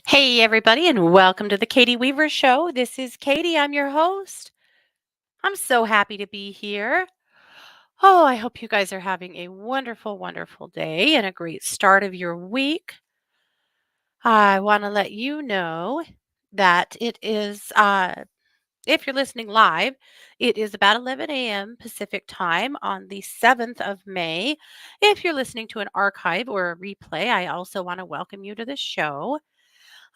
Hey, everybody, and welcome to the Katie Weaver Show. This is Katie. I'm your host. I'm so happy to be here. Oh, I hope you guys are having a wonderful, wonderful day and a great start of your week. I want to let you know that if you're listening live, it is about 11 a.m. Pacific time on the 7th of May. If you're listening to an archive or a replay, I also want to welcome you to the show.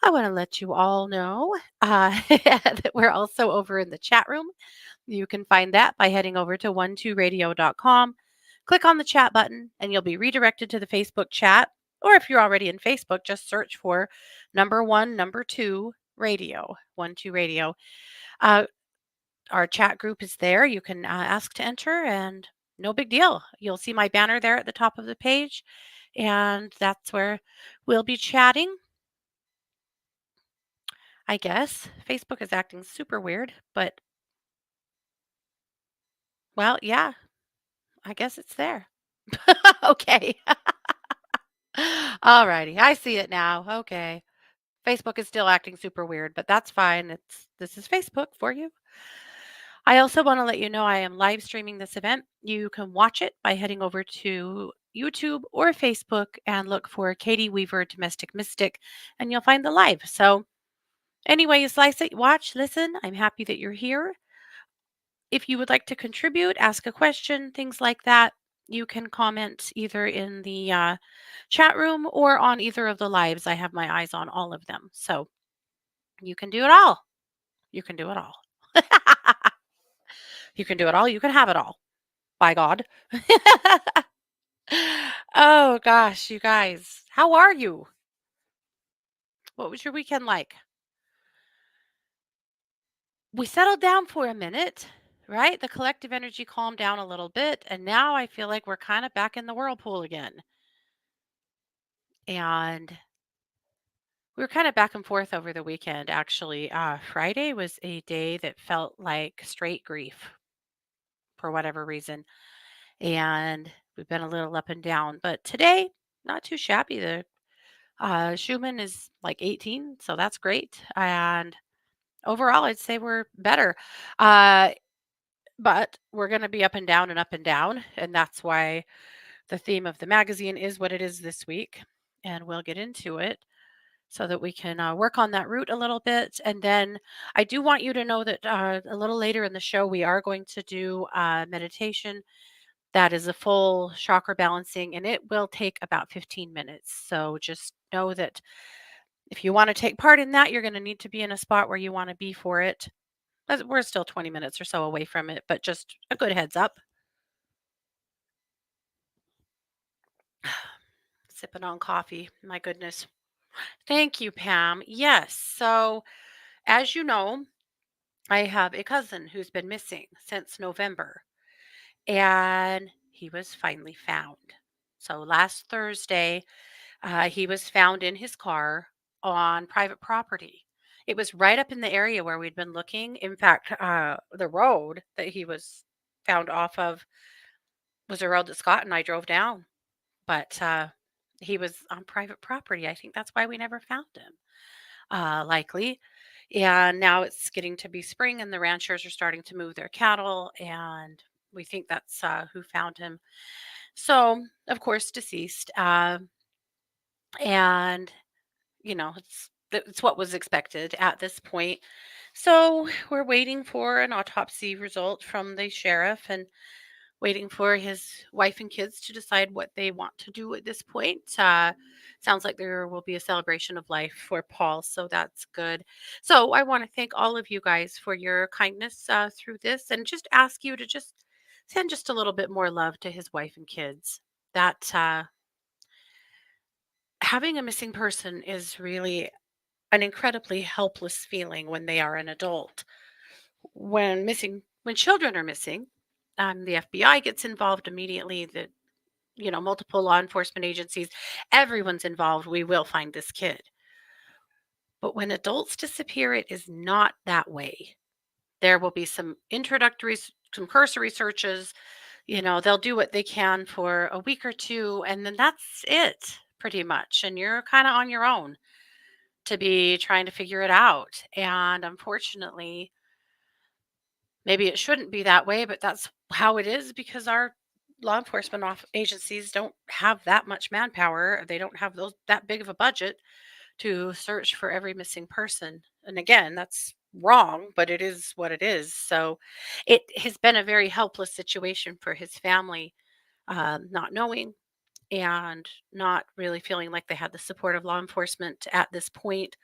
I want to let you all know that we're also over in the chat room. You can find that by heading over to 12radio.com. Click on the chat button, and you'll be redirected to the Facebook chat. Or if you're already in Facebook, just search for number one, number two radio, 12 radio. Uh, our chat group is there. You can ask to enter, and no big deal. You'll see my banner there at the top of the page, and that's where we'll be chatting. I guess. Facebook is acting super weird, but well, yeah, I guess it's there. Okay. Alrighty. I see it now. Okay. Facebook is still acting super weird, but that's fine. This is Facebook for you. I also want to let you know I am live streaming this event. You can watch it by heading over to YouTube or Facebook and look for Katie Weaver Domestic Mystic, and you'll find the live. So anyway, you slice it, watch, listen. I'm happy that you're here. If you would like to contribute, ask a question, things like that, you can comment either in the chat room or on either of the lives. I have my eyes on all of them. So you can do it all. You can do it all. You can do it all. You can have it all. By God. Oh, gosh, you guys. How are you? What was your weekend like? We settled down for a minute, right? The collective energy calmed down a little bit. And now I feel like we're kind of back in the whirlpool again. And we were kind of back and forth over the weekend, actually. Friday was a day that felt like straight grief for whatever reason. And we've been a little up and down. But today, not too shabby. The Schumann is like 18, so that's great. And overall, I'd say we're better. Uh, but we're going to be up and down and up and down. And that's why the theme of the magazine is what it is this week. And we'll get into it so that we can work on that root a little bit. And then I do want you to know that a little later in the show, we are going to do meditation that is a full chakra balancing, and it will take about 15 minutes. So just know that if you want to take part in that, you're going to need to be in a spot where you want to be for it. We're still 20 minutes or so away from it, but just a good heads up. Sipping on coffee. My goodness. Thank you, Pam. Yes. So, as you know, I have a cousin who's been missing since November, and he was finally found. So last Thursday, he was found in his car on private property. It was right up in the area where we'd been looking. In fact, the road that he was found off of was a road that Scott and I drove down, but he was on private property. I think that's why we never found him, likely. And now it's getting to be spring, and the ranchers are starting to move their cattle, and we think that's who found him. So, of course, deceased. And, it's what was expected at this point. So, we're waiting for an autopsy result from the sheriff and waiting for his wife and kids to decide what they want to do at this point. Sounds like there will be a celebration of life for Paul, so that's good. So I want to thank all of you guys for your kindness through this, and just ask you to just send just a little bit more love to his wife and kids. That having a missing person is really an incredibly helpless feeling when they are an adult. When children are missing, the FBI gets involved immediately. Multiple law enforcement agencies, everyone's involved. We will find this kid. But when adults disappear, it is not that way. There will be some some cursory searches. They'll do what they can for a week or two, and then that's it pretty much. And you're kind of on your own. to be trying to figure it out. And unfortunately, maybe it shouldn't be that way, but that's how it is because our law enforcement agencies don't have that much manpower. They don't have those that big of a budget to search for every missing person. And again, that's wrong, but it is what it is. So it has been a very helpless situation for his family, not knowing and not really feeling like they had the support of law enforcement at this point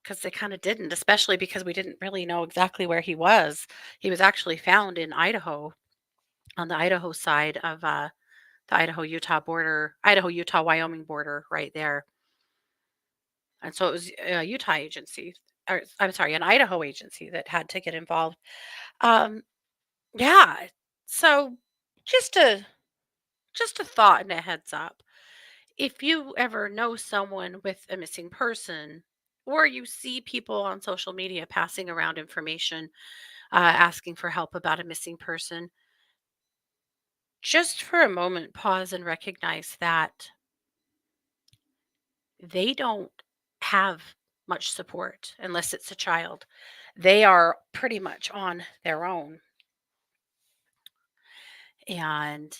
because they kind of didn't, especially because we didn't really know exactly where he was. He was actually found in Idaho, on the Idaho side of the Idaho Utah border, Idaho Utah Wyoming border, right there. And so it was a Utah agency, or I'm sorry, an Idaho agency that had to get involved. Um, yeah. So just a just a thought and a heads up. If you ever know someone with a missing person, or you see people on social media passing around information, asking for help about a missing person, just for a moment, pause and recognize that they don't have much support unless it's a child. They are pretty much on their own. And,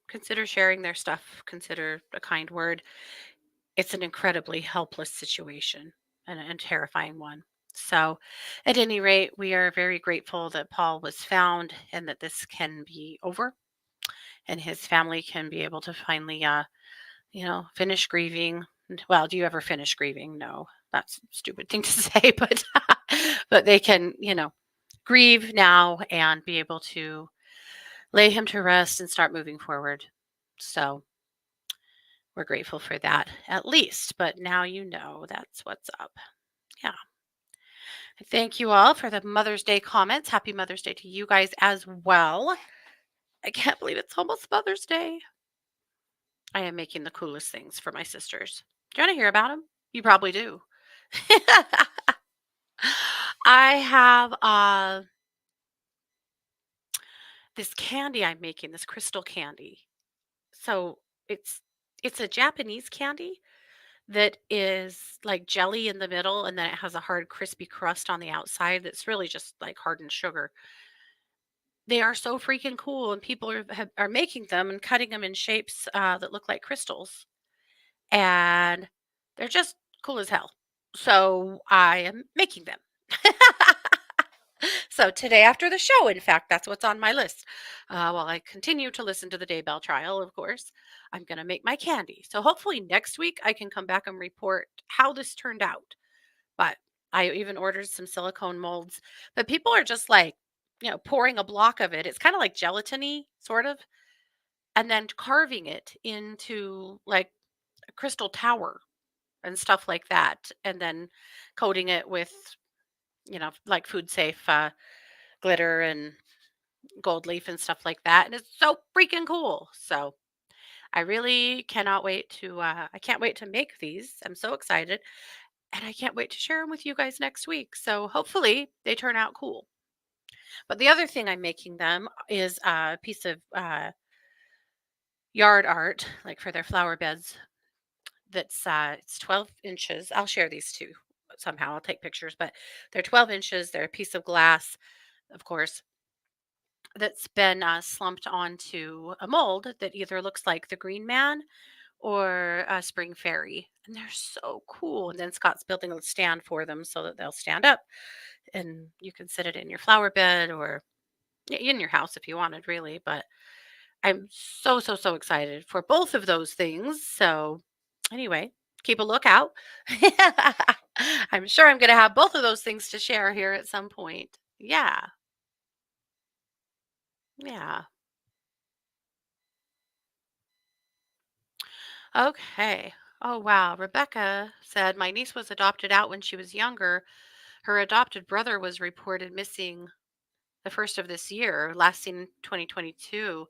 consider sharing their stuff, consider a kind word. It's an incredibly helpless situation and terrifying one. So, at any rate, we are very grateful that Paul was found and that this can be over and his family can be able to finally, finish grieving. Well, do you ever finish grieving? No, that's a stupid thing to say, but but they can, grieve now and be able to lay him to rest and start moving forward. So we're grateful for that at least. But now you know that's what's up. Yeah. Thank you all for the Mother's Day comments. Happy Mother's Day to you guys as well. I can't believe it's almost Mother's Day. I am making the coolest things for my sisters. Do you want to hear about them? You probably do. I have this candy I'm making, this crystal candy. So it's it's a Japanese candy that is like jelly in the middle and then it has a hard crispy crust on the outside that's really just like hardened sugar. They are so freaking cool and people are making them and cutting them in shapes that look like crystals and they're just cool as hell. So I am making them. So today after the show, in fact, that's what's on my list. While I continue to listen to the Daybell trial, of course, I'm going to make my candy. So hopefully next week I can come back and report how this turned out. But I even ordered some silicone molds. But people are just like, pouring a block of it. It's kind of like gelatiny, sort of, and then carving it into like a crystal tower and stuff like that. And then coating it with, like food safe glitter and gold leaf and stuff like that, and it's so freaking cool. So I really cannot wait to I can't wait to make these. I'm so excited, and I can't wait to share them with you guys next week. So hopefully they turn out cool. But the other thing I'm making them is a piece of yard art, like for their flower beds. That's it's 12 inches. I'll share these too somehow. I'll take pictures, but they're 12 inches. They're a piece of glass, of course, that's been slumped onto a mold that either looks like the Green Man or a Spring Fairy. And they're so cool. And then Scott's building a stand for them so that they'll stand up and you can sit it in your flower bed or in your house if you wanted, really. But I'm so, so, so excited for both of those things. So, anyway, keep a lookout. I'm sure I'm going to have both of those things to share here at some point. Yeah. Yeah. Okay. Oh, wow. Rebecca said, my niece was adopted out when she was younger. Her adopted brother was reported missing the first of this year, last seen in 2022.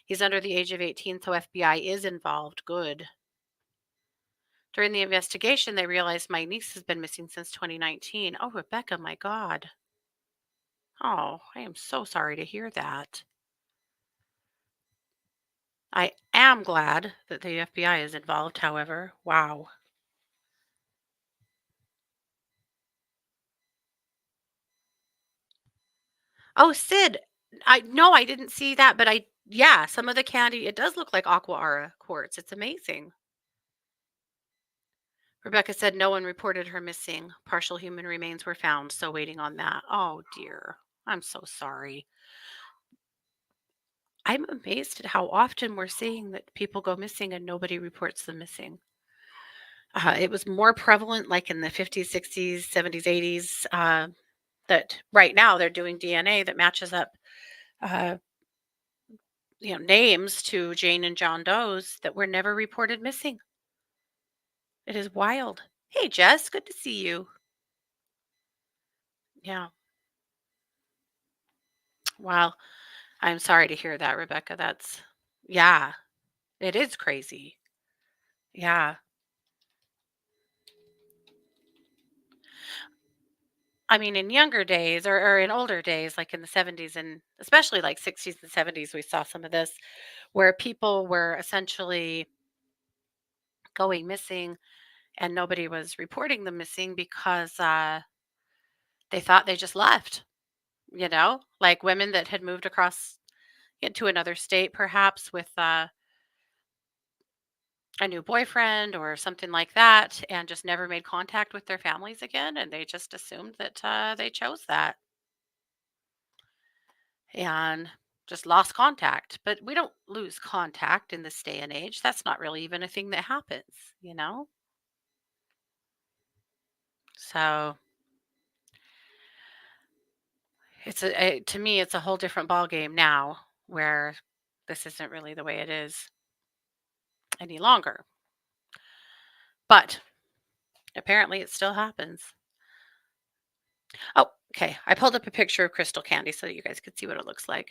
He's under the age of 18, so FBI is involved. Good. During the investigation, they realized my niece has been missing since 2019. Oh, Rebecca, my God. Oh, I am so sorry to hear that. I am glad that the FBI is involved, however. Wow. Oh, Sid. I no, I didn't see that, but I yeah, some of the candy, it does look like Aqua Ara quartz. It's amazing. Rebecca said no one reported her missing. Partial human remains were found, so waiting on that. Oh dear. I'm so sorry. I'm amazed at how often we're seeing that people go missing and nobody reports them missing. It was more prevalent like in the 50s, 60s, 70s, 80s. That right now they're doing DNA that matches up, uh, names to Jane and John Doe's that were never reported missing. It is wild. Hey, Jess, good to see you. Yeah. Well, I'm sorry to hear that, Rebecca. Yeah, it is crazy. Yeah. I mean, in younger days or in older days, like in the 70s and especially like 60s and 70s, we saw some of this where people were essentially going missing and nobody was reporting them missing because they thought they just left, like women that had moved across into another state, perhaps with a new boyfriend or something like that, and just never made contact with their families again. And they just assumed that they chose that and just lost contact. But we don't lose contact in this day and age. That's not really even a thing that happens, you know? So to me, it's a whole different ball game now where this isn't really the way it is any longer. But apparently it still happens. Oh, okay. I pulled up a picture of crystal candy so that you guys could see what it looks like.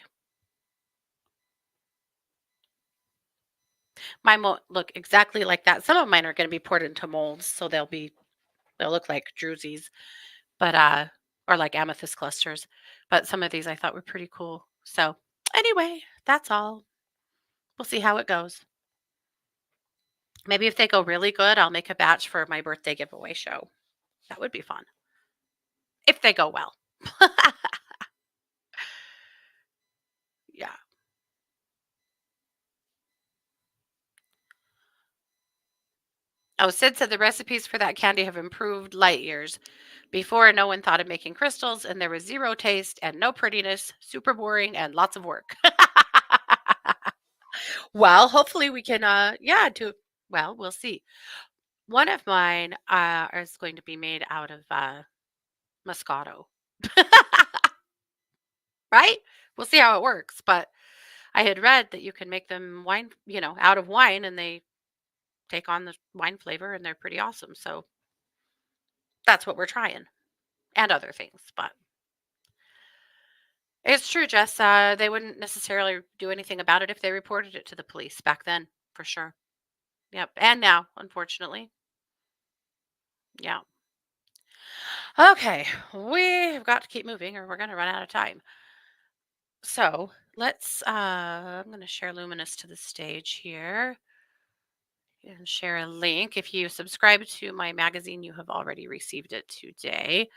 Mine won't look exactly like that. Some of mine are going to be poured into molds, so they'll look like drusies, but or like amethyst clusters. But some of these I thought were pretty cool. So anyway, that's all. We'll see how it goes. Maybe if they go really good, I'll make a batch for my birthday giveaway show. That would be fun if they go well. Yeah. Oh, Sid said the recipes for that candy have improved light years. Before, no one thought of making crystals, and there was zero taste and no prettiness, super boring, and lots of work. Well, hopefully we can, yeah, do well, we'll see. One of mine is going to be made out of Moscato, right? We'll see how it works. But I had read that you can make them wine, out of wine, and they take on the wine flavor, and they're pretty awesome. So that's what we're trying, and other things. But it's true, Jess. They wouldn't necessarily do anything about it if they reported it to the police back then, for sure. Yep. And now, unfortunately. Yeah. Okay. We've got to keep moving or we're going to run out of time. So I'm going to share Luminous to the stage here and share a link. If you subscribe to my magazine, you have already received it today.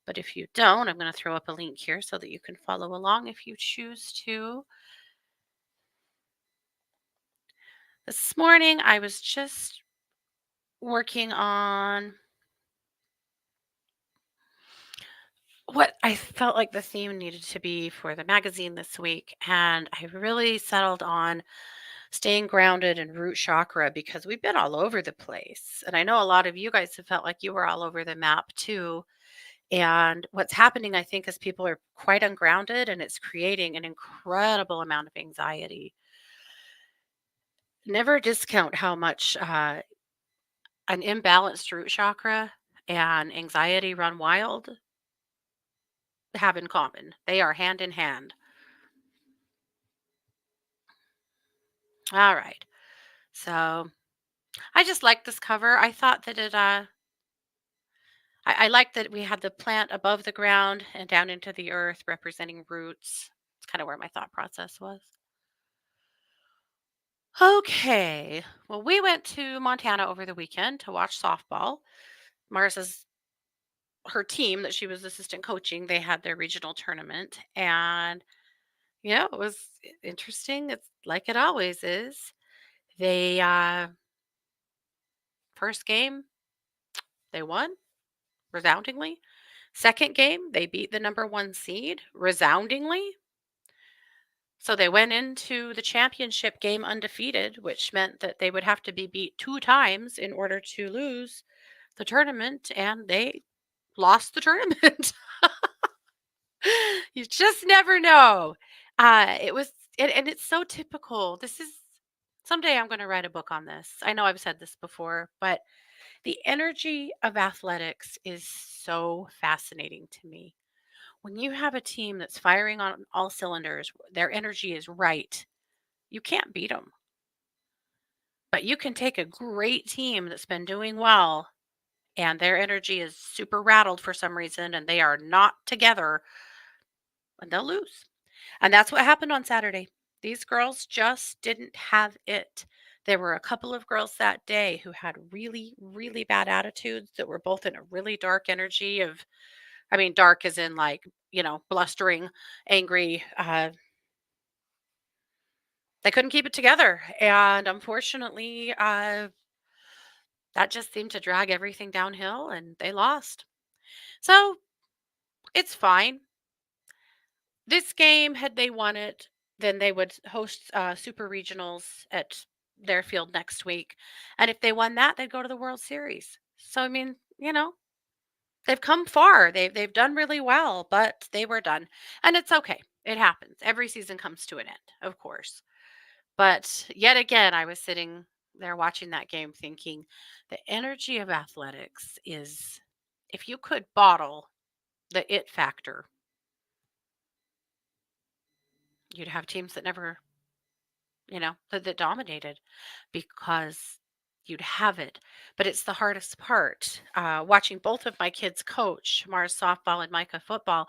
But if you don't, I'm going to throw up a link here so that you can follow along if you choose to. This morning, I was just working on what I felt like the theme needed to be for the magazine this week. And I really settled on staying grounded and root chakra because we've been all over the place. And I know a lot of you guys have felt like you were all over the map too. And what's happening, I think, is people are quite ungrounded and it's creating an incredible amount of anxiety. Never discount how much an imbalanced root chakra and anxiety run wild have in common. They are hand in hand. All right. So I just like this cover. I thought that I like that we had the plant above the ground and down into the earth representing roots. It's kind of where my thought process was. Okay. Well, we went to Montana over the weekend to watch softball. Mars is her team that she was assistant coaching, they had their regional tournament, and yeah, it was interesting. It's like it always is. They first game they won resoundingly. Second game they beat the number 1 seed resoundingly. So they went into the championship game undefeated, which meant that they would have to be beat 2 times in order to lose the tournament, and they lost the tournament. You just never know. It was and it's so typical. This is someday I'm gonna write a book on this. I know I've said this before, but the energy of athletics is so fascinating to me. When you have a team that's firing on all cylinders, their energy is right, you can't beat them. But you can take a great team that's been doing well and their energy is super rattled for some reason and they are not together and they'll lose. And that's what happened on Saturday. These girls just didn't have it. There were a couple of girls that day who had really, really bad attitudes that were both in a really dark energy of, I mean, dark as in like, blustering, angry. They couldn't keep it together. And unfortunately, that just seemed to drag everything downhill and they lost. So it's fine. This game, had they won it, then they would host super regionals at their field next week. And if they won that, they'd go to the World Series. So I mean, they've come far. They've done really well, but they were done. And it's okay. It happens. Every season comes to an end, of course. But yet again, I was sitting there watching that game thinking the energy of athletics is, if you could bottle the it factor, you'd have teams that never, that dominated because you'd have it. But it's the hardest part. Watching both of my kids coach Mars softball and Micah football,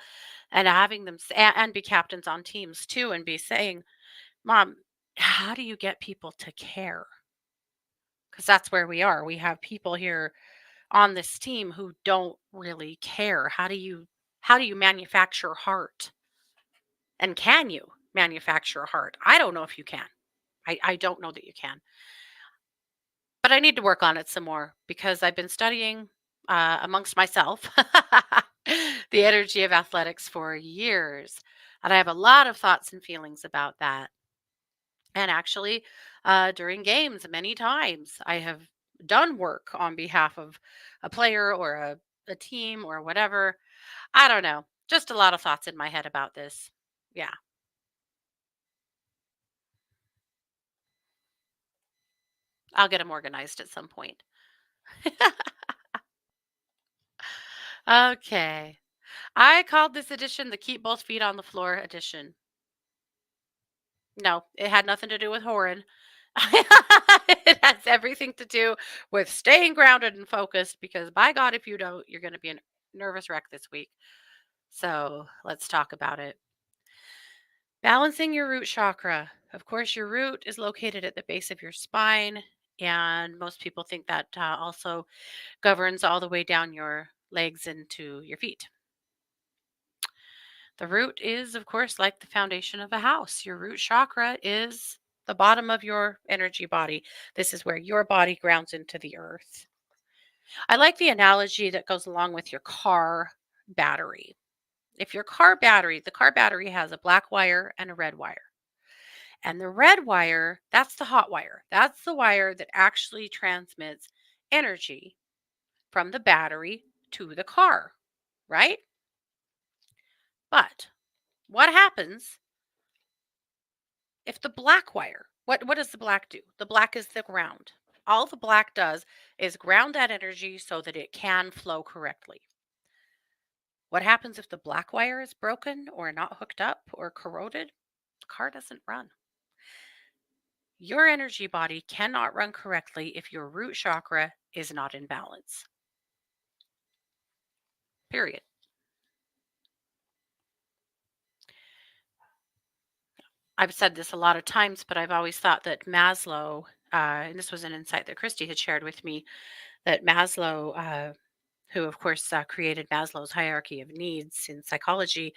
and having them and be captains on teams too, and be saying, "Mom, how do you get people to care?" Because that's where we are. We have people here on this team who don't really care. How do you manufacture heart? And can you manufacture heart? I don't know if you can. I don't know that you can. But I need to work on it some more because I've been studying amongst myself the energy of athletics for years. And I have a lot of thoughts and feelings about that. And actually, during games, many times I have done work on behalf of a player or a team or whatever. I don't know. Just a lot of thoughts in my head about this. Yeah, I'll get them organized at some point. Okay. I called this edition the Keep Both Feet on the Floor edition. No, it had nothing to do with Horan. It has everything to do with staying grounded and focused because by God, if you don't, you're going to be a nervous wreck this week. So let's talk about it. Balancing your root chakra. Of course, your root is located at the base of your spine. And most people think that also governs all the way down your legs into your feet. The root is, of course, like the foundation of a house. Your root chakra is the bottom of your energy body. This is where your body grounds into the earth. I like the analogy that goes along with your car battery. If the car battery has a black wire and a red wire. And the red wire, that's the hot wire. That's the wire that actually transmits energy from the battery to the car, right? But what happens if the black wire, what does the black do? The black is the ground. All the black does is ground that energy so that it can flow correctly. What happens if the black wire is broken or not hooked up or corroded? The car doesn't run. Your energy body cannot run correctly if your root chakra is not in balance. Period. I've said this a lot of times, but I've always thought that Maslow, and this was an insight that Christy had shared with me, that Maslow who, of course, created Maslow's hierarchy of needs in psychology,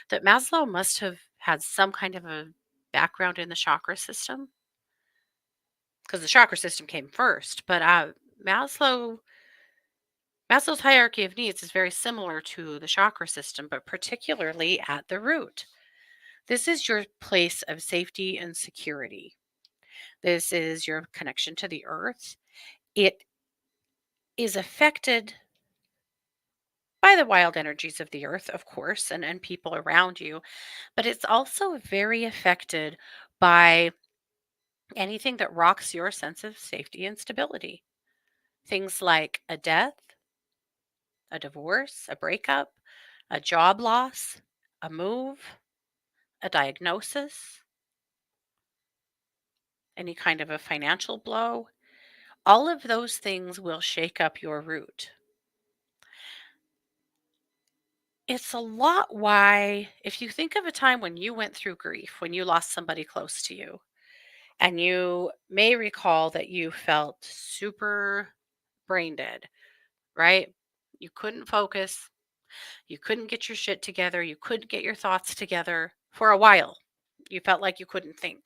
that Maslow must have had some kind of a background in the chakra system because the chakra system came first. But Maslow Maslow's hierarchy of needs is very similar to the chakra system, but particularly at the root. This is your place of safety and security. This is your connection to the earth. It is affected by the wild energies of the earth, of course, and people around you, but it's also very affected by anything that rocks your sense of safety and stability. Things like a death, a divorce, a breakup, a job loss, a move, a diagnosis, any kind of a financial blow. All of those things will shake up your root. It's a lot why, if you think of a time when you went through grief, when you lost somebody close to you, and you may recall that you felt super brain dead, right? You couldn't focus, you couldn't get your shit together, you couldn't get your thoughts together for a while. You felt like you couldn't think.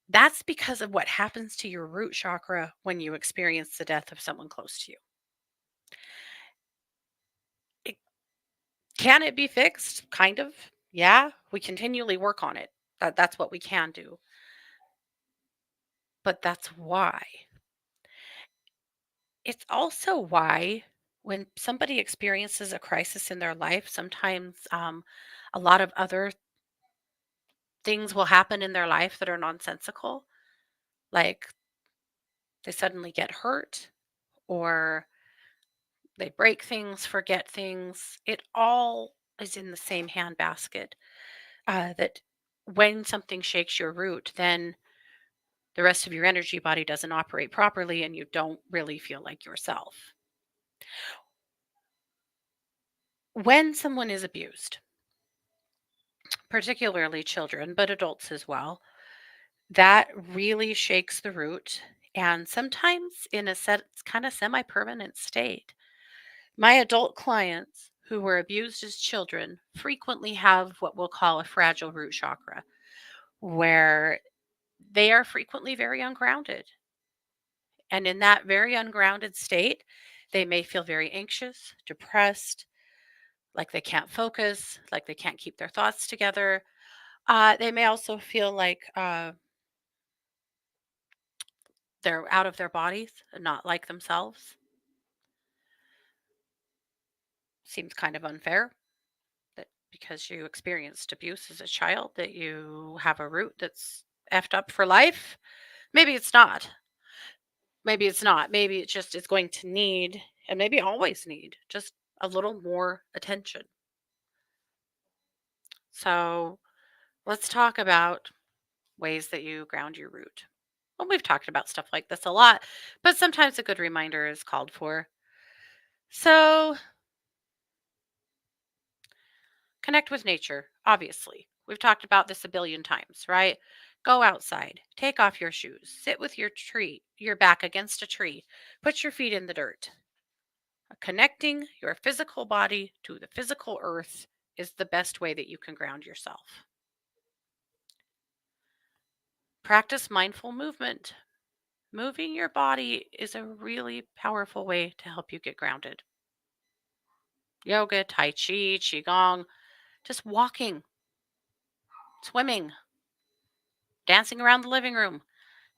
That's because of what happens to your root chakra when you experience the death of someone close to you. It, can it be fixed? Kind of. Yeah, we continually work on it. That's what we can do. But that's why. It's also why when somebody experiences a crisis in their life, sometimes a lot of other things will happen in their life that are nonsensical. Like they suddenly get hurt or they break things, forget things. It all is in the same handbasket. That when something shakes your root, then the rest of your energy body doesn't operate properly and you don't really feel like yourself. When someone is abused, particularly children, but adults as well, that really shakes the root and sometimes in a set kind of semi-permanent state. My adult clients who were abused as children frequently have what we'll call a fragile root chakra, where they are frequently very ungrounded. And in that very ungrounded state, they may feel very anxious, depressed, like they can't focus, like they can't keep their thoughts together. They may also feel like they're out of their bodies and not like themselves. Seems kind of unfair that because you experienced abuse as a child that you have a root that's effed up for life. Maybe it's not. Maybe it's not. Maybe it just is going to need, and maybe always need, just a little more attention. So let's talk about ways that you ground your root. Well, we've talked about stuff like this a lot, but sometimes a good reminder is called for. So connect with nature, obviously. We've talked about this a billion times, right? Go outside, take off your shoes, sit with your back against a tree, put your feet in the dirt. Connecting your physical body to the physical earth is the best way that you can ground yourself. Practice mindful movement. Moving your body is a really powerful way to help you get grounded. Yoga, Tai Chi, Qigong, just walking, swimming, dancing around the living room.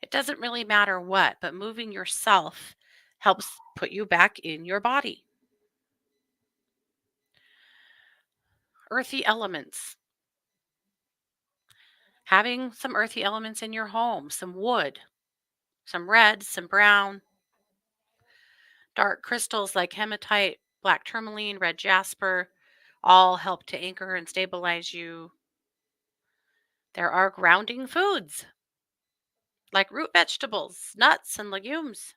It doesn't really matter what, but moving yourself helps put you back in your body. Earthy elements. Having some earthy elements in your home, some wood, some red, some brown, dark crystals like hematite, black tourmaline, red jasper, all help to anchor and stabilize you. There are grounding foods like root vegetables, nuts, and legumes.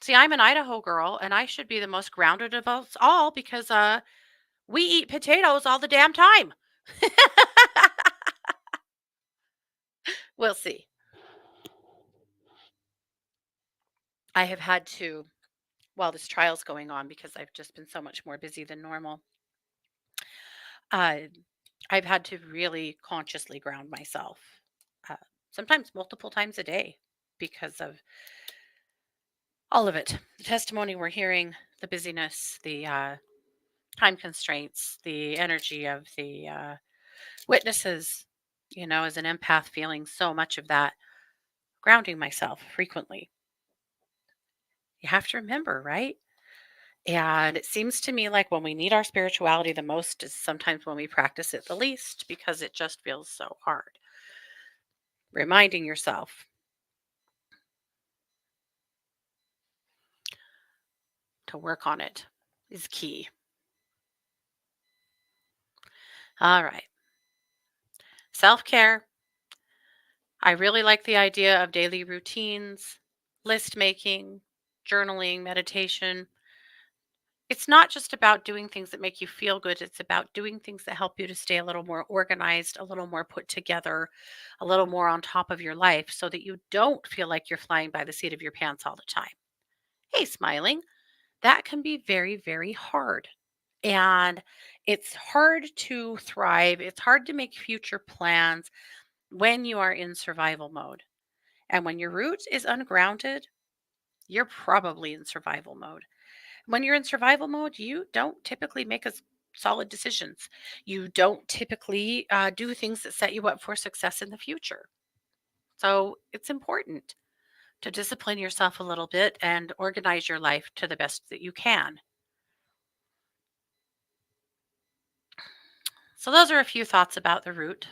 See, I'm an Idaho girl, and I should be the most grounded of us all because we eat potatoes all the damn time. We'll see. I have had to while this trial's going on because I've just been so much more busy than normal. Uh, I've had to really consciously ground myself, uh, sometimes multiple times a day because of all of it. The testimony we're hearing, the busyness, the time constraints, the energy of the witnesses, as an empath, feeling so much of that, grounding myself frequently. You have to remember, right? And it seems to me like when we need our spirituality the most is sometimes when we practice it the least because it just feels so hard. Reminding yourself to work on it is key. All right. Self care. I really like the idea of daily routines, list making, journaling, meditation. It's not just about doing things that make you feel good. It's about doing things that help you to stay a little more organized, a little more put together, a little more on top of your life so that you don't feel like you're flying by the seat of your pants all the time. Hey, smiling. That can be very, very hard. And it's hard to thrive. It's hard to make future plans when you are in survival mode. And when your root is ungrounded, you're probably in survival mode. When you're in survival mode, you don't typically make solid decisions. You don't typically do things that set you up for success in the future. So it's important to discipline yourself a little bit and organize your life to the best that you can. So, those are a few thoughts about the root.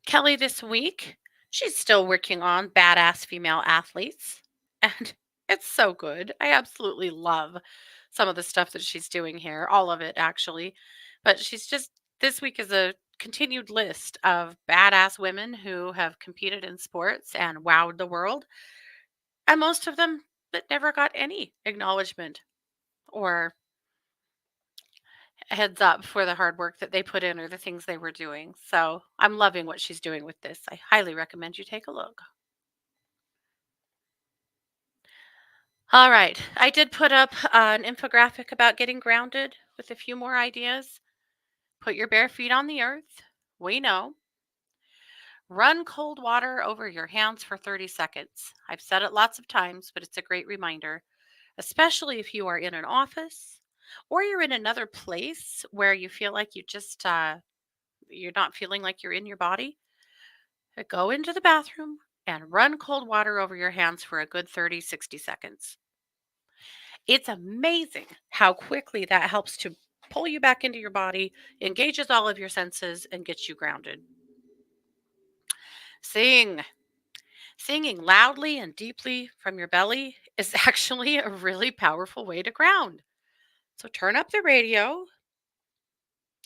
Kelly this week, she's still working on badass female athletes. And it's so good. I absolutely love some of the stuff that she's doing here, all of it actually. But she's just, this week is a continued list of badass women who have competed in sports and wowed the world. And most of them that never got any acknowledgement or heads up for the hard work that they put in or the things they were doing. So I'm loving what she's doing with this. I highly recommend you take a look. All right. I did put up an infographic about getting grounded with a few more ideas. Put your bare feet on the earth. We know. Run cold water over your hands for 30 seconds. I've said it lots of times, but it's a great reminder, especially if you are in an office or you're in another place where you feel like you're not feeling like you're in your body. Go into the bathroom and run cold water over your hands for a good 30, 60 seconds. It's amazing how quickly that helps to pull you back into your body, engages all of your senses, and gets you grounded. Sing. Singing loudly and deeply from your belly is actually a really powerful way to ground. So turn up the radio.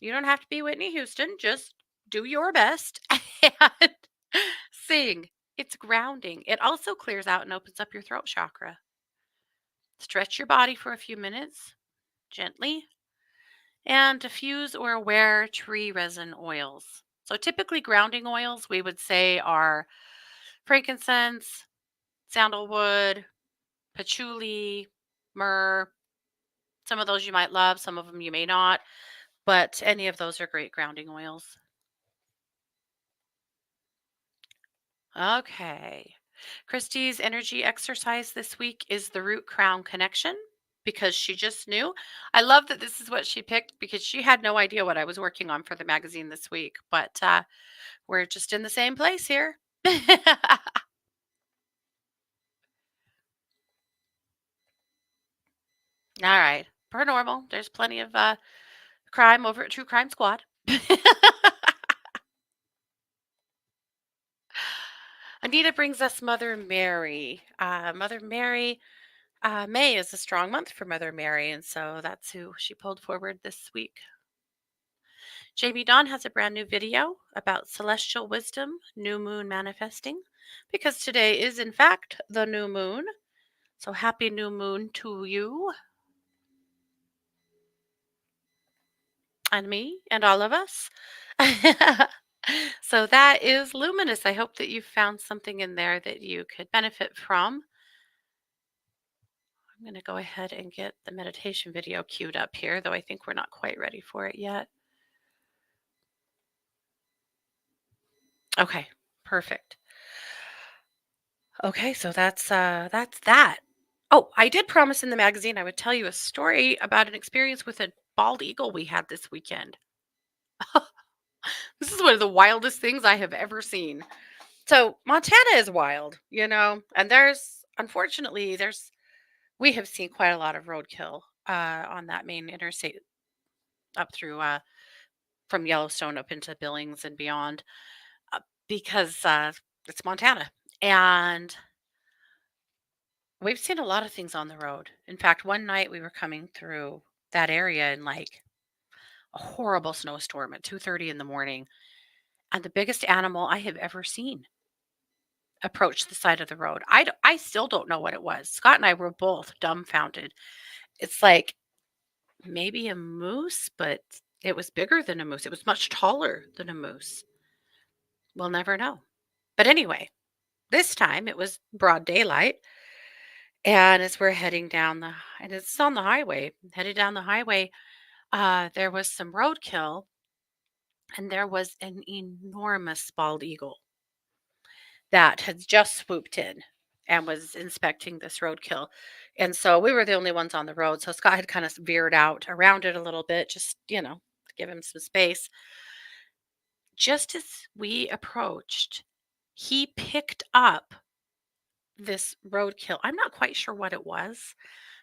You don't have to be Whitney Houston, just do your best and sing. It's grounding. It also clears out and opens up your throat chakra. Stretch your body for a few minutes gently and diffuse or wear tree resin oils. So typically grounding oils we would say are frankincense, sandalwood, patchouli, myrrh. Some of those you might love, some of them you may not, but any of those are great grounding oils. Okay. Christy's energy exercise this week is the root crown connection because she just knew. I love that this is what she picked because she had no idea what I was working on for the magazine this week, but we're just in the same place here. All right. Per normal, there's plenty of crime over at True Crime Squad. Anita brings us Mother Mary. Mother Mary, May is a strong month for Mother Mary, and so that's who she pulled forward this week. Jamie Dawn has a brand new video about celestial wisdom, new moon manifesting, because today is, in fact, the new moon. So happy new moon to you and me and all of us. So that is luminous. I hope that you found something in there that you could benefit from. I'm going to go ahead and get the meditation video queued up here, though I think we're not quite ready for it yet. Okay, perfect. Okay, so that's that. Oh, I did promise in the magazine I would tell you a story about an experience with a bald eagle we had this weekend. This is one of the wildest things I have ever seen. So, Montana is wild, and there's unfortunately there's we have seen quite a lot of roadkill on that main interstate up through from Yellowstone up into Billings and beyond uh, because it's Montana. And we've seen a lot of things on the road. In fact, one night we were coming through that area in like a horrible snowstorm at 2:30 in the morning, and the biggest animal I have ever seen approached the side of the road. I still don't know what it was. Scott and I were both dumbfounded. It's like maybe a moose, but it was bigger than a moose. It was much taller than a moose. We'll never know. But anyway, this time it was broad daylight, and as we're heading down and it's on the highway, headed down the highway, there was some roadkill, and there was an enormous bald eagle that had just swooped in and was inspecting this roadkill. And so we were the only ones on the road. So Scott had kind of veered out around it a little bit, just, to give him some space. Just as we approached, he picked up this roadkill. I'm not quite sure what it was.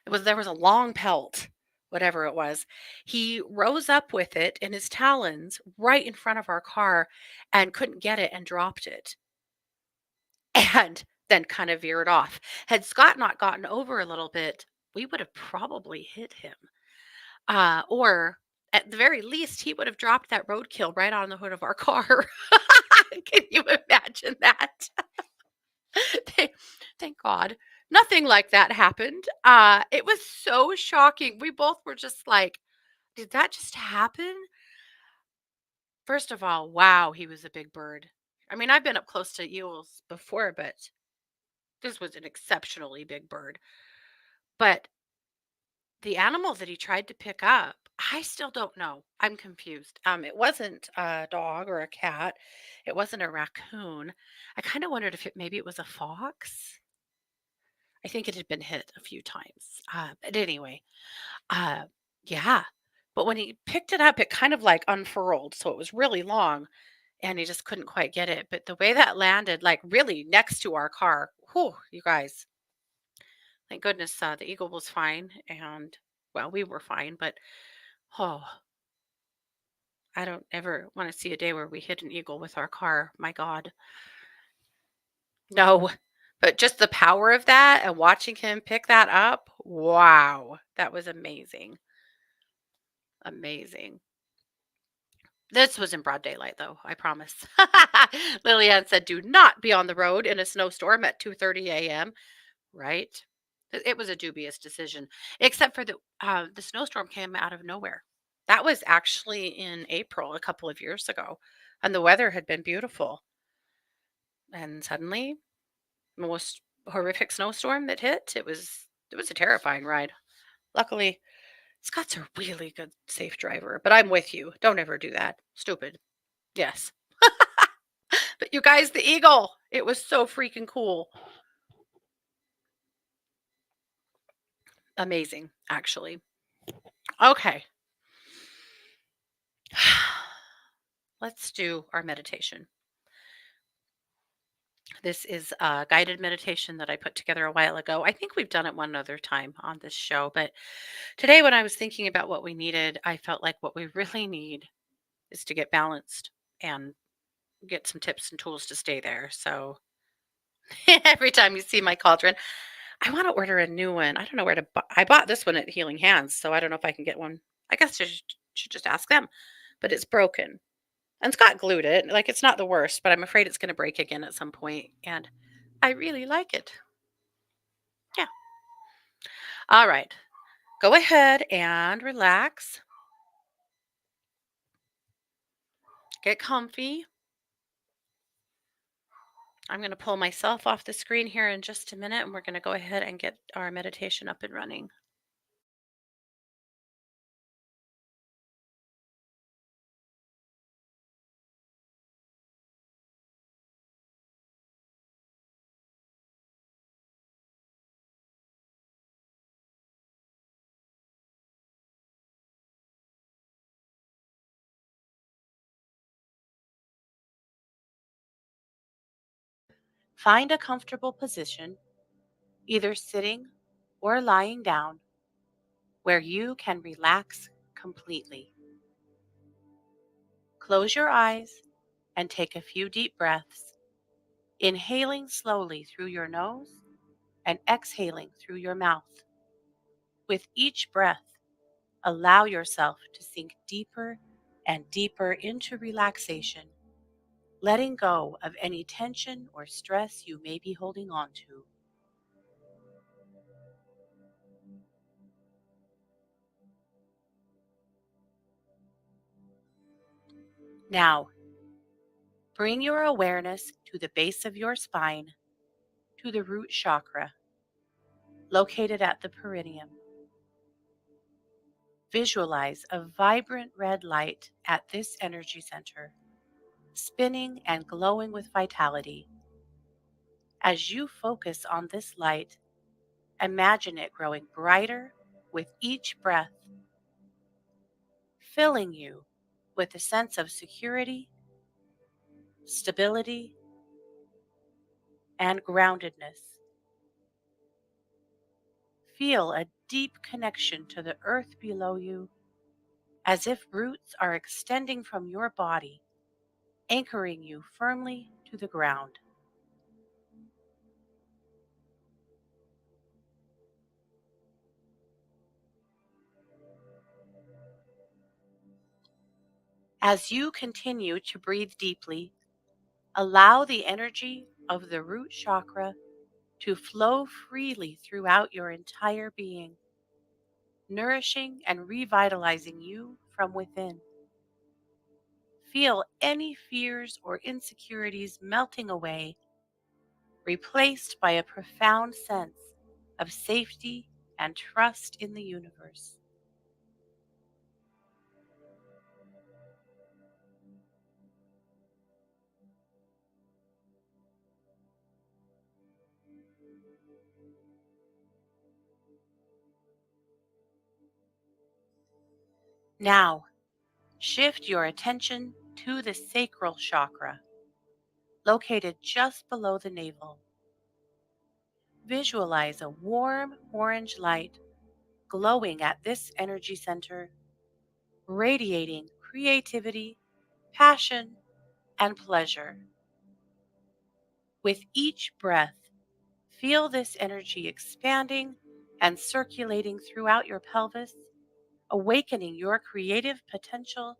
There was a long pelt, whatever it was. He rose up with it in his talons right in front of our car and couldn't get it and dropped it. And then kind of veered off. Had Scott not gotten over a little bit, we would have probably hit him. Or at the very least, he would have dropped that roadkill right on the hood of our car. Can you imagine that? Thank thank God. Nothing like that happened. It was so shocking. We both were just like, "Did that just happen?" First of all, wow, he was a big bird. I mean, I've been up close to eagles before, but this was an exceptionally big bird. But the animal that he tried to pick up, I still don't know. I'm confused. It wasn't a dog or a cat. It wasn't a raccoon. I kind of wondered if maybe it was a fox. I think it had been hit a few times. But anyway, uh, yeah. But when he picked it up, it kind of like unfurled. So it was really long and he just couldn't quite get it. But the way that landed, like really next to our car, whew, you guys, thank goodness the eagle was fine. And well, we were fine. But oh, I don't ever want to see a day where we hit an eagle with our car. My God. No. But just the power of that and watching him pick that up, wow, that was amazing. Amazing. This was in broad daylight, though, I promise. Lillian said, "Do not be on the road in a snowstorm at 2:30 a.m." Right? It was a dubious decision, except for the snowstorm came out of nowhere. That was actually in April a couple of years ago, and the weather had been beautiful. And suddenly, most horrific snowstorm that hit. It was a terrifying ride. Luckily, Scott's a really good safe driver, but I'm with you. Don't ever do that. Stupid. Yes. But you guys, the eagle, it was so freaking cool. Amazing, actually. Okay. Let's do our meditation. This is a guided meditation that I put together a while ago. I think we've done it one other time on this show, but today when I was thinking about what we needed, I felt like what we really need is to get balanced and get some tips and tools to stay there. So every time you see my cauldron, I want to order a new one. I don't know where to buy. I bought this one at Healing Hands, so I don't know if I can get one. I guess I should just ask them, but it's broken. And Scott glued it. Like it's not the worst, but I'm afraid it's going to break again at some point. And I really like it. Yeah. All right. Go ahead and relax. Get comfy. I'm going to pull myself off the screen here in just a minute, and we're going to go ahead and get our meditation up and running. Find a comfortable position, either sitting or lying down, where you can relax completely. Close your eyes and take a few deep breaths, inhaling slowly through your nose and exhaling through your mouth. With each breath, allow yourself to sink deeper and deeper into relaxation, letting go of any tension or stress you may be holding on to. Now, bring your awareness to the base of your spine, to the root chakra, located at the perineum. Visualize a vibrant red light at this energy center, spinning and glowing with vitality. As you focus on this light, imagine it growing brighter with each breath, filling you with a sense of security, stability, and groundedness. Feel a deep connection to the earth below you, as if roots are extending from your body, anchoring you firmly to the ground. As you continue to breathe deeply, allow the energy of the root chakra to flow freely throughout your entire being, nourishing and revitalizing you from within. Feel any fears or insecurities melting away, replaced by a profound sense of safety and trust in the universe. Now, shift your attention to the sacral chakra, located just below the navel. Visualize a warm orange light glowing at this energy center, radiating creativity, passion, and pleasure. With each breath, feel this energy expanding and circulating throughout your pelvis, awakening your creative potential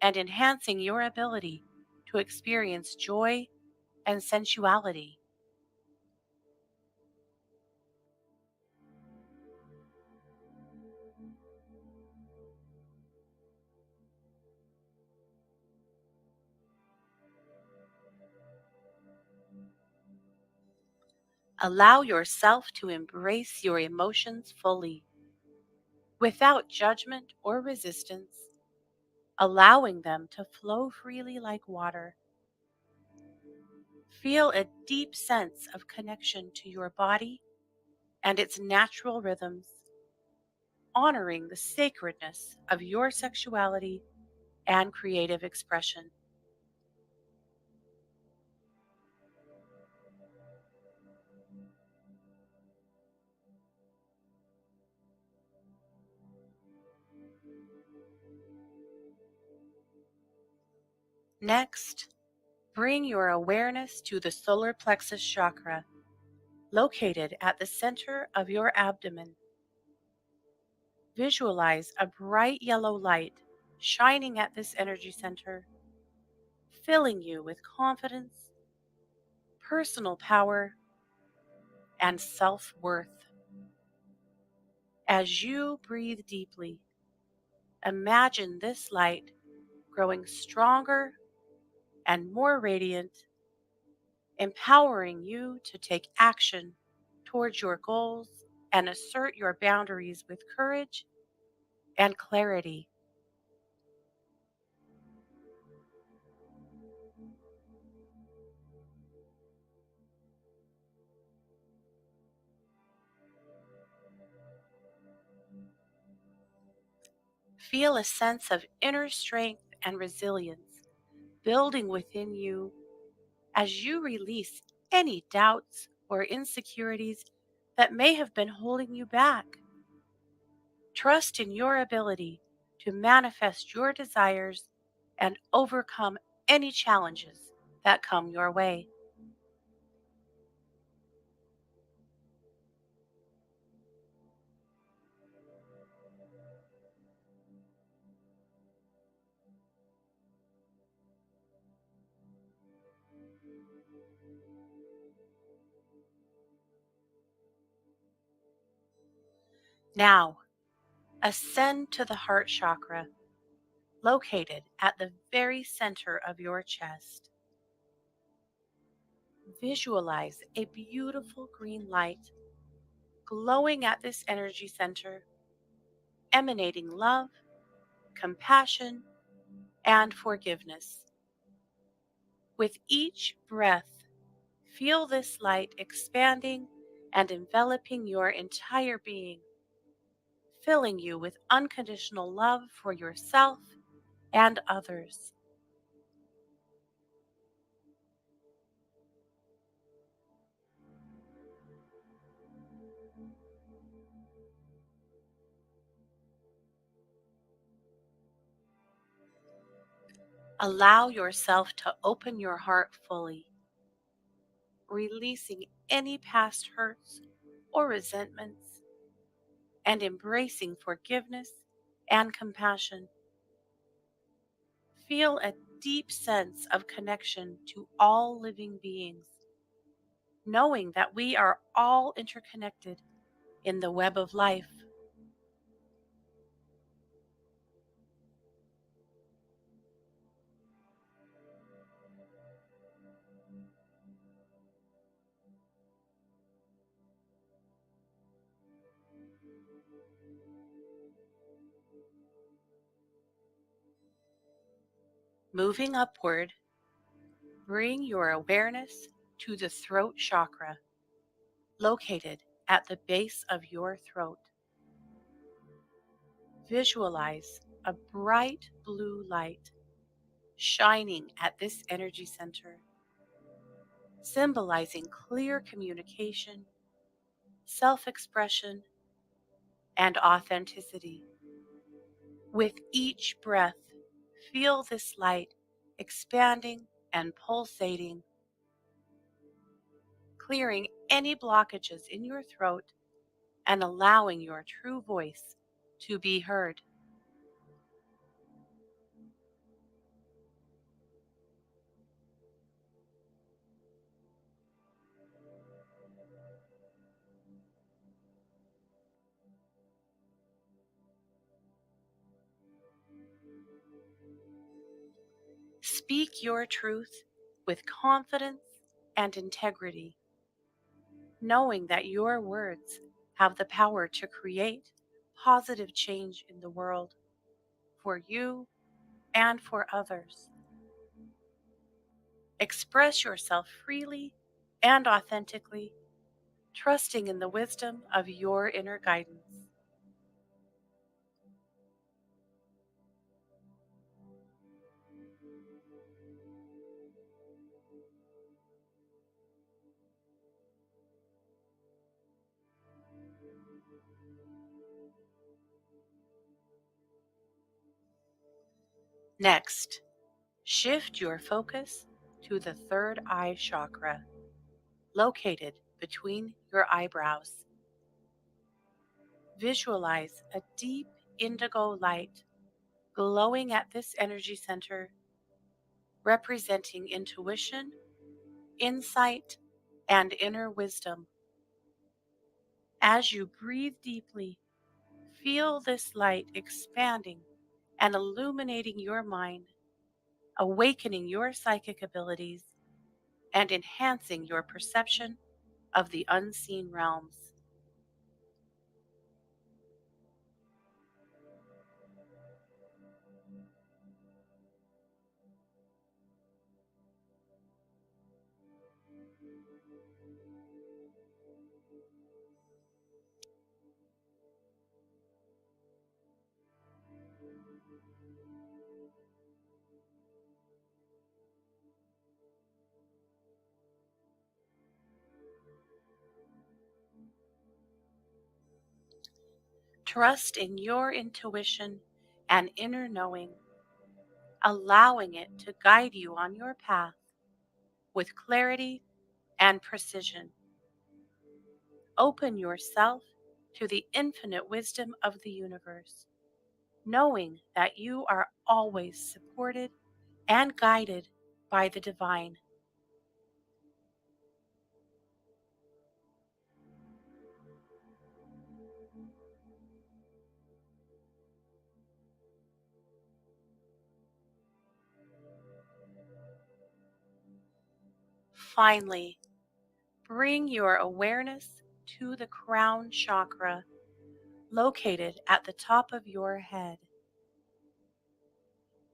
and enhancing your ability to experience joy and sensuality. Allow yourself to embrace your emotions fully, without judgment or resistance, allowing them to flow freely like water. Feel a deep sense of connection to your body and its natural rhythms, honoring the sacredness of your sexuality and creative expression. Next, bring your awareness to the solar plexus chakra, located at the center of your abdomen. Visualize a bright yellow light shining at this energy center, filling you with confidence, personal power, and self worth. As you breathe deeply, imagine this light growing stronger and more radiant, empowering you to take action towards your goals and assert your boundaries with courage and clarity. Feel a sense of inner strength and resilience building within you as you release any doubts or insecurities that may have been holding you back. Trust in your ability to manifest your desires and overcome any challenges that come your way. Now, ascend to the heart chakra, located at the very center of your chest. Visualize a beautiful green light glowing at this energy center, emanating love, compassion, and forgiveness. With each breath, feel this light expanding and enveloping your entire being, filling you with unconditional love for yourself and others. Allow yourself to open your heart fully, releasing any past hurts or resentments and embracing forgiveness and compassion. Feel a deep sense of connection to all living beings, knowing that we are all interconnected in the web of life. Moving upward, bring your awareness to the throat chakra, located at the base of your throat. Visualize a bright blue light shining at this energy center, symbolizing clear communication, self expression, and authenticity. With each breath, feel this light expanding and pulsating, clearing any blockages in your throat and allowing your true voice to be heard. Speak your truth with confidence and integrity, knowing that your words have the power to create positive change in the world for you and for others. Express yourself freely and authentically, trusting in the wisdom of your inner guidance. Next, shift your focus to the third eye chakra, located between your eyebrows. Visualize a deep indigo light glowing at this energy center, representing intuition, insight, and inner wisdom. As you breathe deeply, feel this light expanding and illuminating your mind, awakening your psychic abilities, and enhancing your perception of the unseen realms. Trust in your intuition and inner knowing, allowing it to guide you on your path with clarity and precision. Open yourself to the infinite wisdom of the universe, knowing that you are always supported and guided by the divine. Finally, bring your awareness to the crown chakra located at the top of your head.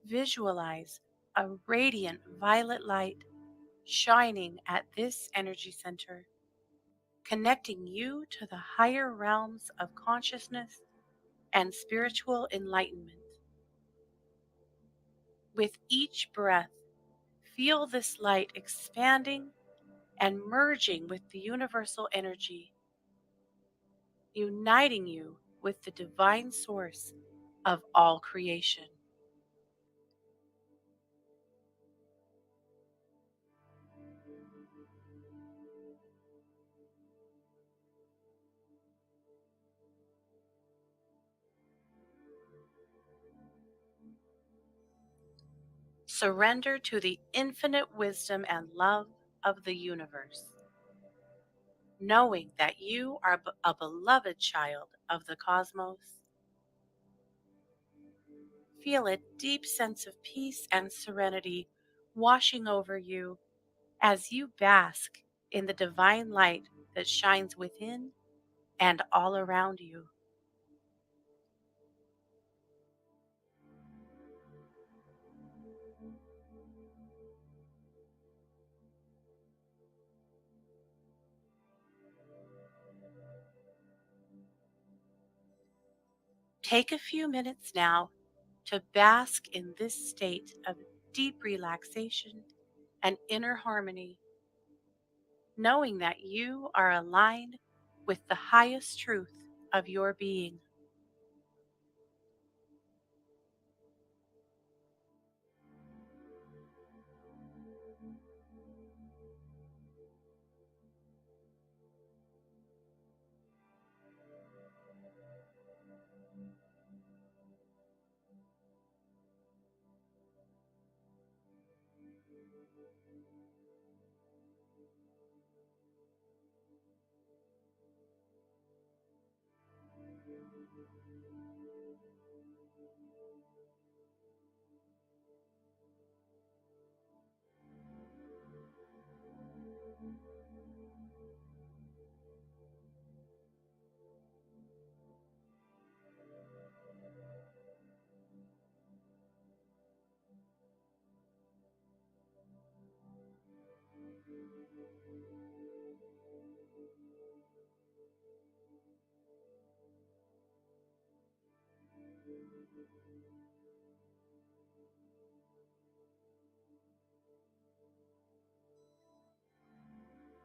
Visualize a radiant violet light shining at this energy center, connecting you to the higher realms of consciousness and spiritual enlightenment. With each breath, feel this light expanding and merging with the universal energy, uniting you with the divine source of all creation. Surrender to the infinite wisdom and love of the universe, knowing that you are a beloved child of the cosmos. Feel a deep sense of peace and serenity washing over you as you bask in the divine light that shines within and all around you. Take a few minutes now to bask in this state of deep relaxation and inner harmony, knowing that you are aligned with the highest truth of your being.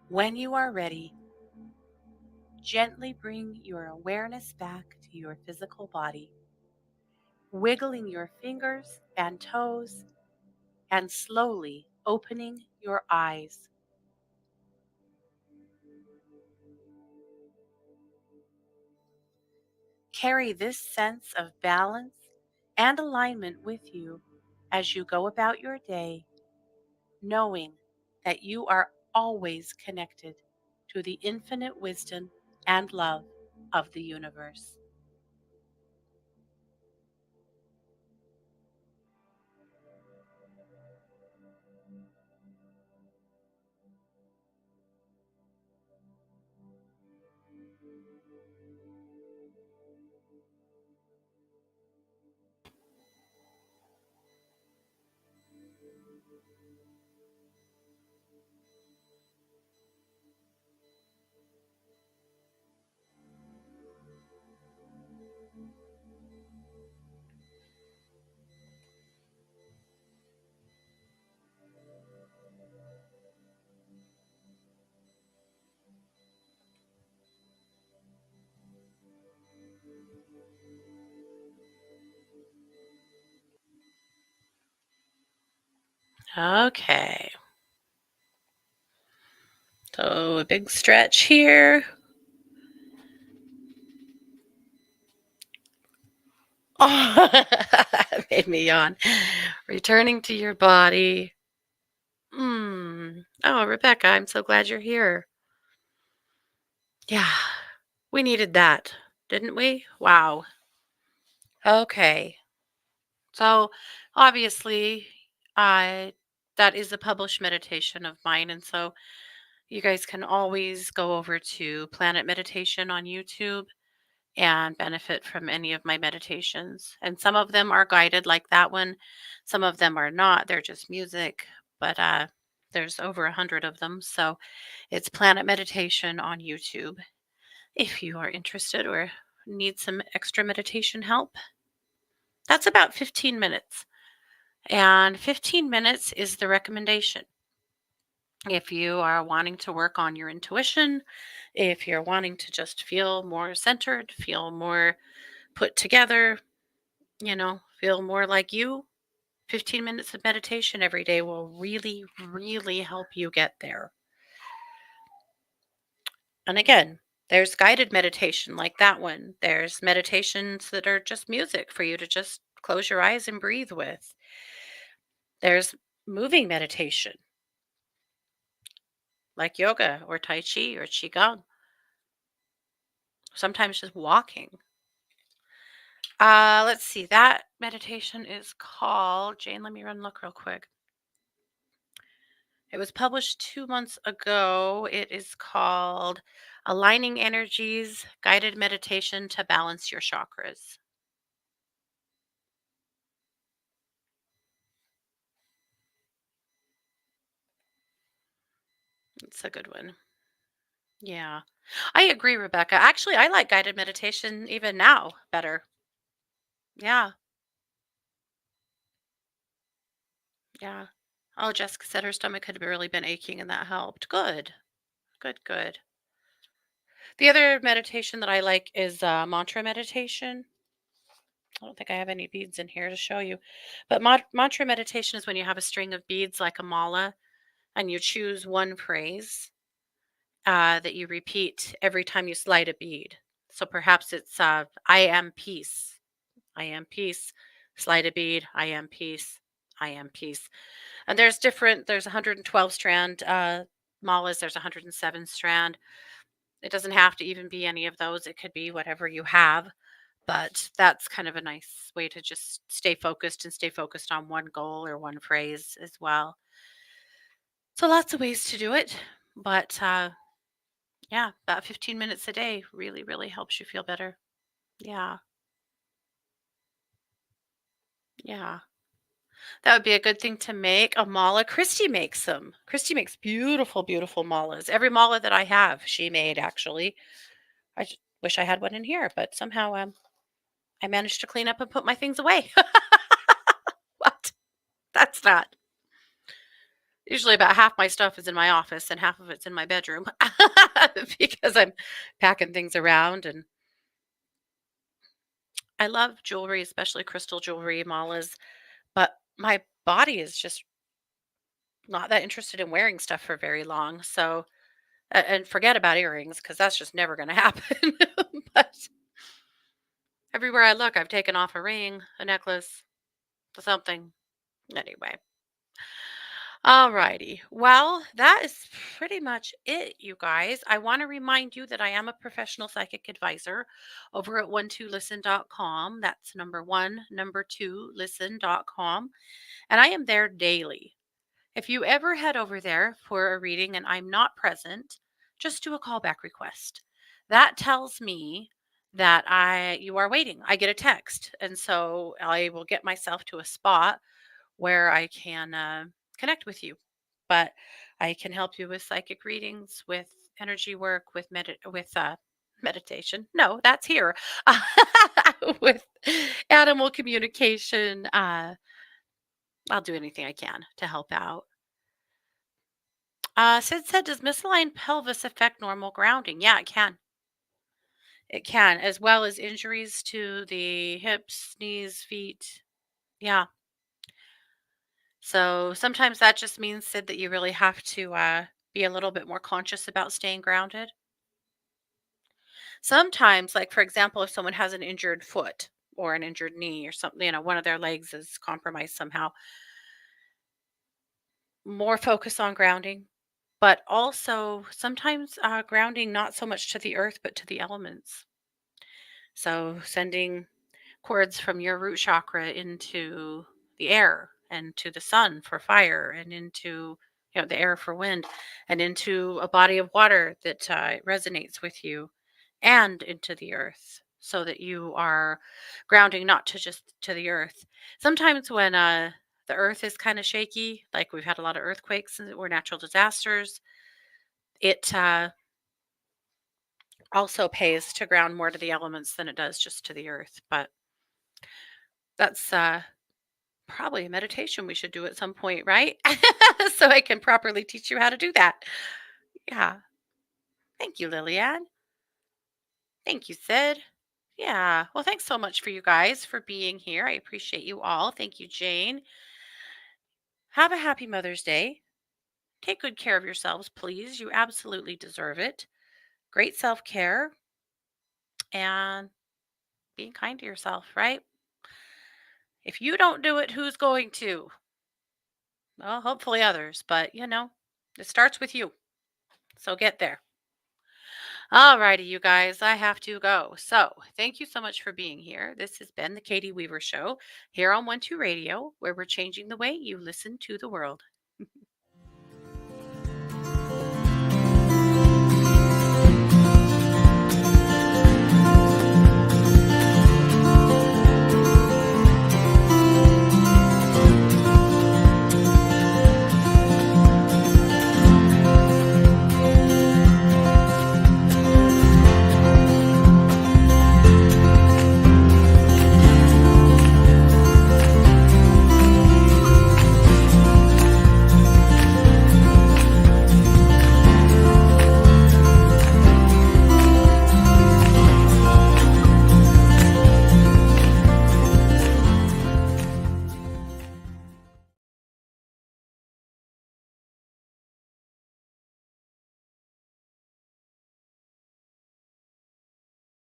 When you are ready, gently bring your awareness back to your physical body, wiggling your fingers and toes and slowly opening your eyes. Carry this sense of balance and alignment with you as you go about your day, knowing that you are always connected to the infinite wisdom and love of the universe. Okay. So a big stretch here. Oh, that made me yawn. Returning to your body. Oh, Rebecca, I'm so glad you're here. Yeah, we needed that, didn't we? Wow. Okay. So obviously, I that is a published meditation of mine, and so you guys can always go over to Planet Meditation on YouTube and benefit from any of my meditations. And some of them are guided like that one. Some of them are not. They're just music, but there's over 100 of them. So it's Planet Meditation on YouTube. If you are interested or need some extra meditation help, that's about 15 minutes. And 15 minutes is the recommendation. If you are wanting to work on your intuition, if you're wanting to just feel more centered, feel more put together, feel more like you, 15 minutes of meditation every day will really, really help you get there. And again, there's guided meditation like that one. There's meditations that are just music for you to just close your eyes and breathe with. There's moving meditation like yoga or Tai Chi or Qigong, sometimes just walking. Let's see. That meditation is called Jane. Let me run look real quick. It was published 2 months ago. It is called Aligning Energies Guided Meditation to Balance Your Chakras. It's a good one. Yeah. I agree, Rebecca. Actually, I like guided meditation even now better. Yeah. Yeah. Oh, Jessica said her stomach had really been aching and that helped. Good. Good, good. The other meditation that I like is mantra meditation. I don't think I have any beads in here to show you. But mantra meditation is when you have a string of beads like a mala and you choose one phrase that you repeat every time you slide a bead. So perhaps it's I am peace. I am peace. Slide a bead. I am peace. I am peace. And there's 112 strand malas, there's 107 strand. It doesn't have to even be any of those. It could be whatever you have. But that's kind of a nice way to just stay focused and stay focused on one goal or one phrase as well. So lots of ways to do it. But yeah, about 15 minutes a day really, really helps you feel better. Yeah. Yeah. That would be a good thing to make a mala. Christy makes them. Christy makes beautiful, beautiful malas. Every mala that I have, she made actually. I just wish I had one in here, but somehow I managed to clean up and put my things away. What? That's not. Usually about half my stuff is in my office and half of it's in my bedroom because I'm packing things around, and I love jewelry, especially crystal jewelry, malas, but my body is just not that interested in wearing stuff for very long. So, and forget about earrings because that's just never going to happen. But everywhere I look, I've taken off a ring, a necklace, something. Anyway, all righty. Well, that is pretty much it, you guys. I want to remind you that I am a professional psychic advisor over at 12listen.com. That's number one, number two, listen.com. And I am there daily. If you ever head over there for a reading and I'm not present, just do a callback request. that tells me that I you are waiting. I get a text, and so I will get myself to a spot where I can connect with you. But I can help you with psychic readings, with energy work, with meditation. No, that's here. With animal communication. I'll do anything I can to help out. Sid said, does misaligned pelvis affect normal grounding? Yeah, it can. It can, as well as injuries to the hips, knees, feet. Yeah. So sometimes that just means, Sid, that you really have to be a little bit more conscious about staying grounded. Sometimes, like for example, if someone has an injured foot or an injured knee or something, one of their legs is compromised somehow, more focus on grounding, but also sometimes grounding not so much to the earth, but to the elements. So sending cords from your root chakra into the air and to the sun for fire and into the air for wind and into a body of water that resonates with you and into the earth so that you are grounding not to just to the earth. Sometimes when the earth is kind of shaky, like we've had a lot of earthquakes or natural disasters, it also pays to ground more to the elements than it does just to the earth. But that's probably a meditation we should do at some point, right? So I can properly teach you how to do that. Yeah. Thank you, Lillian. Thank you, Sid. Yeah. Well, thanks so much for you guys for being here. I appreciate you all. Thank you, Jane. Have a happy Mother's Day. Take good care of yourselves, please. You absolutely deserve it. Great self care and being kind to yourself, right? If you don't do it, who's going to? Well, hopefully others, but it starts with you. So get there. All righty, you guys, I have to go. So thank you so much for being here. This has been the Katie Weaver Show here on 1 2 Radio, where we're changing the way you listen to the world.